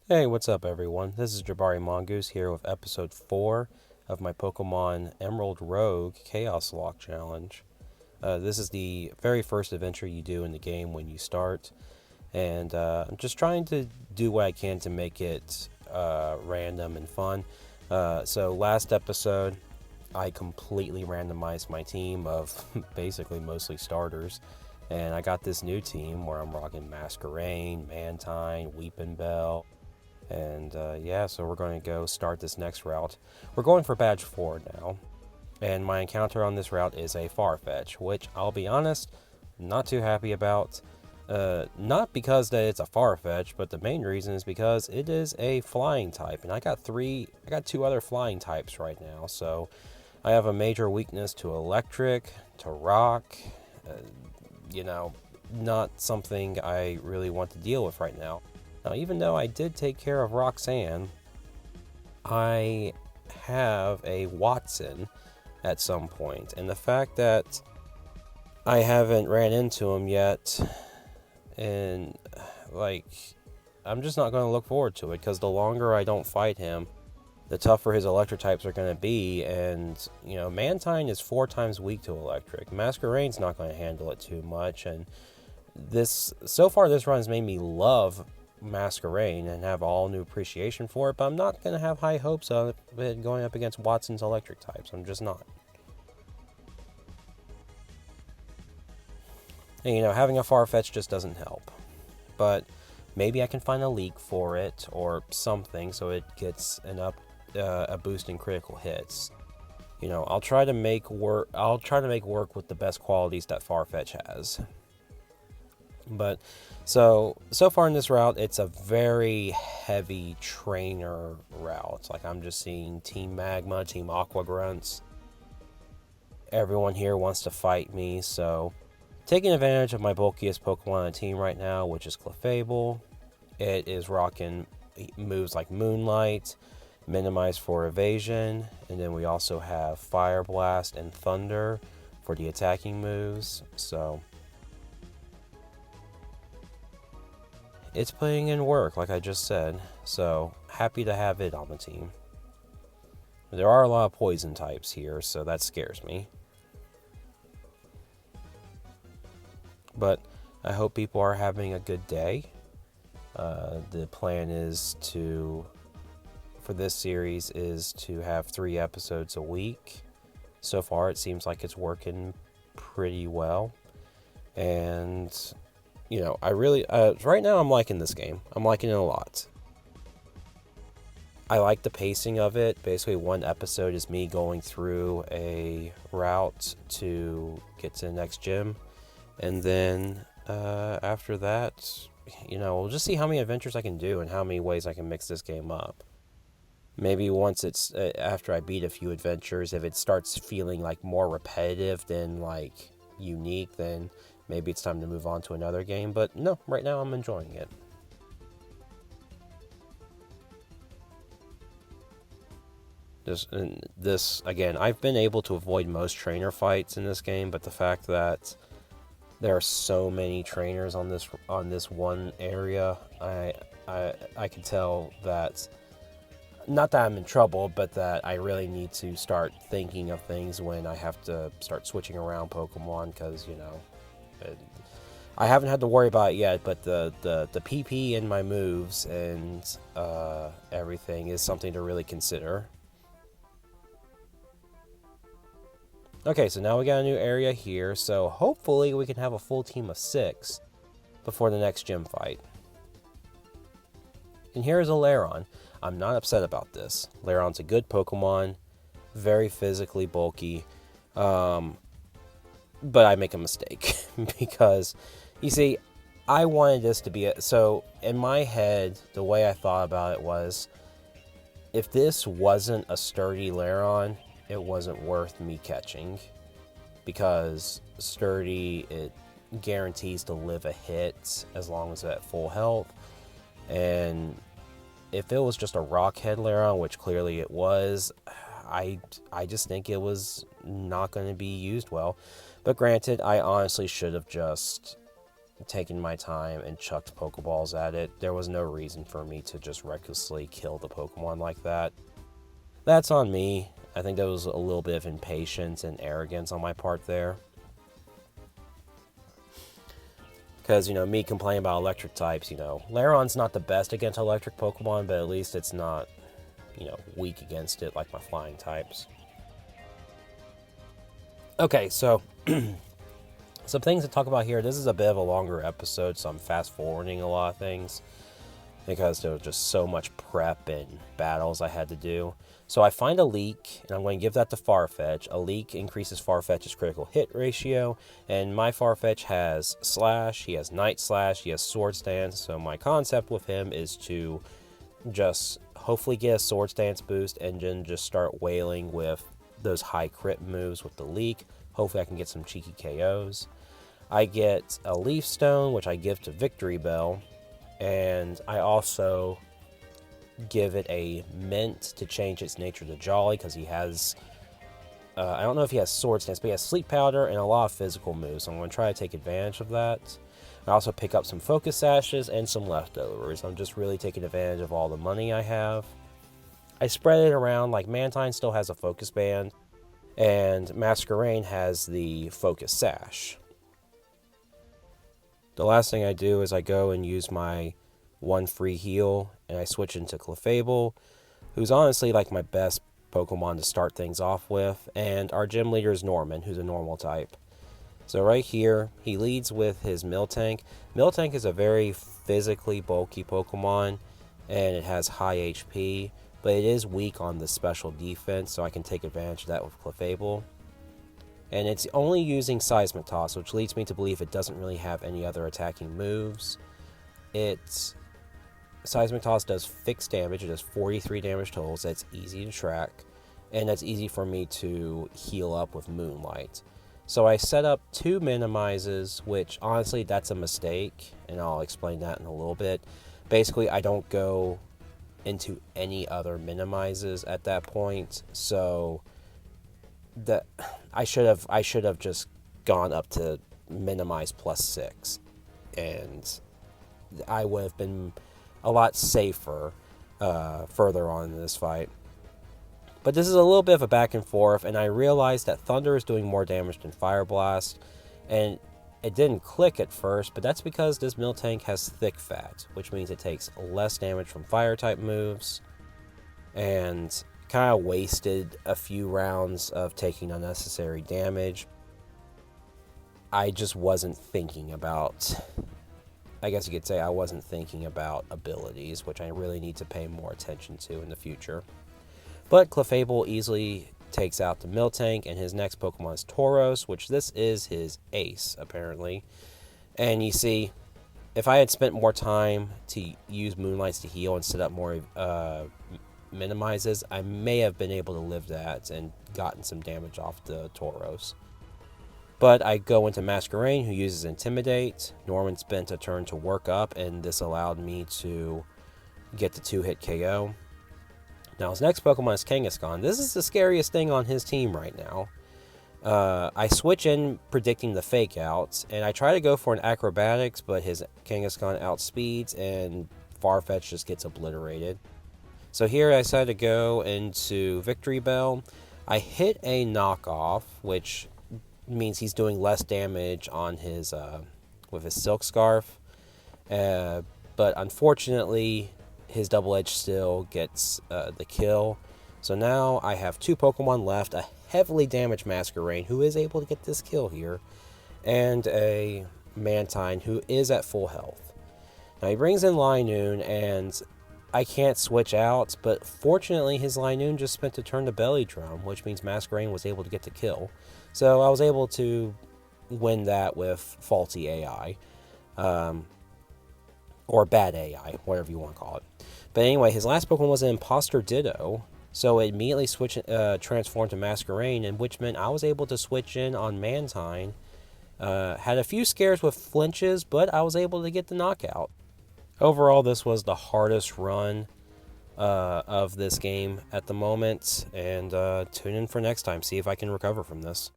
Hey, what's up, everyone? This is Jabari Mongoose here with episode 4 of my Pokemon Emerald Rogue Chaoslocke Challenge. This is the very first adventure you do in the game when you start, and I'm just trying to do what I can to make it random and fun. So, last episode, I completely randomized my team of basically mostly starters, and I got this new team where I'm rocking Masquerain, Mantine, Weepinbell. And yeah, so we're going to go start this next route. We're going for badge 4 now. And my encounter on this route is a Farfetch, which I'll be honest, not too happy about. Not because that it's a Farfetch, but the main reason is because it is a flying type. And I got two other flying types right now. So I have a major weakness to electric, to rock. Uh, you know, not something I really want to deal with right now. Now, even though I did take care of Roxanne, I have a Watson at some point. And the fact that I haven't ran into him yet, and I'm just not going to look forward to it, because the longer I don't fight him, the tougher his electric types are going to be. And, Mantine is 4 times weak to electric. Masquerain's not going to handle it too much. And so far, this run has made me love Masquerain and have all new appreciation for it, but I'm not going to have high hopes of it going up against Watson's electric types. I'm just not. And, having a Farfetch just doesn't help. But maybe I can find a leak for it or something so it gets a boost in critical hits. I'll try to make work with the best qualities that Farfetch has. But so far in this route, it's a very heavy trainer route. Like, I'm just seeing Team Magma, Team Aqua Grunts. Everyone here wants to fight me, so taking advantage of my bulkiest Pokemon on the team right now, which is Clefable. It is rocking moves like Moonlight, Minimize for evasion, and then we also have Fire Blast and Thunder for the attacking moves. So it's putting in work, like I just said, so happy to have it on the team. There are a lot of poison types here, so that scares me. But I hope people are having a good day. The plan for this series is to have 3 episodes a week. So far, it seems like it's working pretty well. And I really, right now I'm liking this game. I'm liking it a lot. I like the pacing of it. Basically, 1 episode is me going through a route to get to the next gym. And then after that, we'll just see how many adventures I can do and how many ways I can mix this game up. Maybe once it's, after I beat a few adventures, if it starts feeling like more repetitive than like unique, then maybe it's time to move on to another game, but no, right now I'm enjoying it. This again, I've been able to avoid most trainer fights in this game, but the fact that there are so many trainers on this one area, I can tell that, not that I'm in trouble, but that I really need to start thinking of things when I have to start switching around Pokemon, because I haven't had to worry about it yet, but the PP in my moves and everything is something to really consider. Okay, so now we got a new area here, so hopefully we can have a full team of 6 before the next gym fight. And here's a Lairon. I'm not upset about this. Lairon's a good Pokemon, very physically bulky, but I make a mistake because, you see, I wanted this to be so in my head, the way I thought about it was, if this wasn't a sturdy Lairon, it wasn't worth me catching, because sturdy, it guarantees to live a hit as long as it's at full health. And if it was just a Rockhead Lairon, which clearly it was, I just think it was not going to be used well. But granted, I honestly should have just taken my time and chucked Pokeballs at it. There was no reason for me to just recklessly kill the Pokemon like that. That's on me. I think there was a little bit of impatience and arrogance on my part there. Because, me complaining about electric types, Laron's not the best against electric Pokemon, but at least it's not, weak against it like my flying types. Okay, so some things to talk about here. This is a bit of a longer episode, so I'm fast-forwarding a lot of things because there was just so much prep and battles I had to do. So I find a leak, and I'm going to give that to Farfetch. A leak increases Farfetch's critical hit ratio, and my Farfetch has Slash, he has Night Slash, he has Sword Stance, so my concept with him is to just hopefully get a Sword Stance boost and then just start wailing with those high crit moves with the leak. Hopefully I can get some cheeky KOs. I get a Leaf Stone, which I give to Victory Bell, and I also give it a mint to change its nature to Jolly, because he has, I don't know if he has Sword Stance, but he has Sleep Powder and a lot of physical moves, so I'm going to try to take advantage of that. I also pick up some Focus Sashes and some leftovers. I'm just really taking advantage of all the money I have. I spread it around, like Mantine still has a Focus Band, and Masquerain has the Focus Sash. The last thing I do is I go and use my one free heal, and I switch into Clefable, who's honestly like my best Pokemon to start things off with, and our gym leader is Norman, who's a normal type. So right here, he leads with his Miltank. Miltank is a very physically bulky Pokemon, and it has high HP, but it is weak on the special defense, so I can take advantage of that with Clefable. And it's only using Seismic Toss, which leads me to believe it doesn't really have any other attacking moves. Seismic Toss does fixed damage. It does 43 damage total, so that's easy to track, and that's easy for me to heal up with Moonlight. So I set up 2 minimizes, which honestly that's a mistake, and I'll explain that in a little bit. Basically, I don't go into any other minimizes at that point, so I should have just gone up to minimize +6, and I would have been a lot safer further on in this fight. But this is a little bit of a back and forth, and I realized that Thunder is doing more damage than Fire Blast, and it didn't click at first, but that's because this Miltank has thick fat, which means it takes less damage from fire type moves, and kind of wasted a few rounds of taking unnecessary damage. I just wasn't thinking about, I guess you could say I wasn't thinking about abilities, which I really need to pay more attention to in the future. But Clefable easily takes out the Miltank, and his next Pokemon is Tauros, which this is his ace, apparently. And you see, if I had spent more time to use Moonlights to heal and set up more minimizes, I may have been able to live that and gotten some damage off the Tauros. But I go into Masquerain, who uses Intimidate. Norman spent a turn to work up, and this allowed me to get the 2-hit KO. Now, his next Pokemon is Kangaskhan. This is the scariest thing on his team right now. I switch in predicting the Fake Outs, and I try to go for an Acrobatics, but his Kangaskhan outspeeds, and Farfetch just gets obliterated. So here I decided to go into Victory Bell. I hit a knockoff, which means he's doing less damage on his with his Silk Scarf. But unfortunately, his Double Edge still gets the kill. So now I have 2 Pokemon left, a heavily damaged Masquerain, who is able to get this kill here, and a Mantine, who is at full health. Now he brings in Linoone, and I can't switch out, but fortunately his Linoone just spent a turn to Belly Drum, which means Masquerain was able to get the kill. So I was able to win that with faulty AI. Or bad AI, whatever you want to call it. But anyway, his last Pokemon was an Imposter Ditto, so it immediately transformed to Masquerain, and which meant I was able to switch in on Mantine. Had a few scares with flinches, but I was able to get the knockout. Overall, this was the hardest run of this game at the moment, and tune in for next time, see if I can recover from this.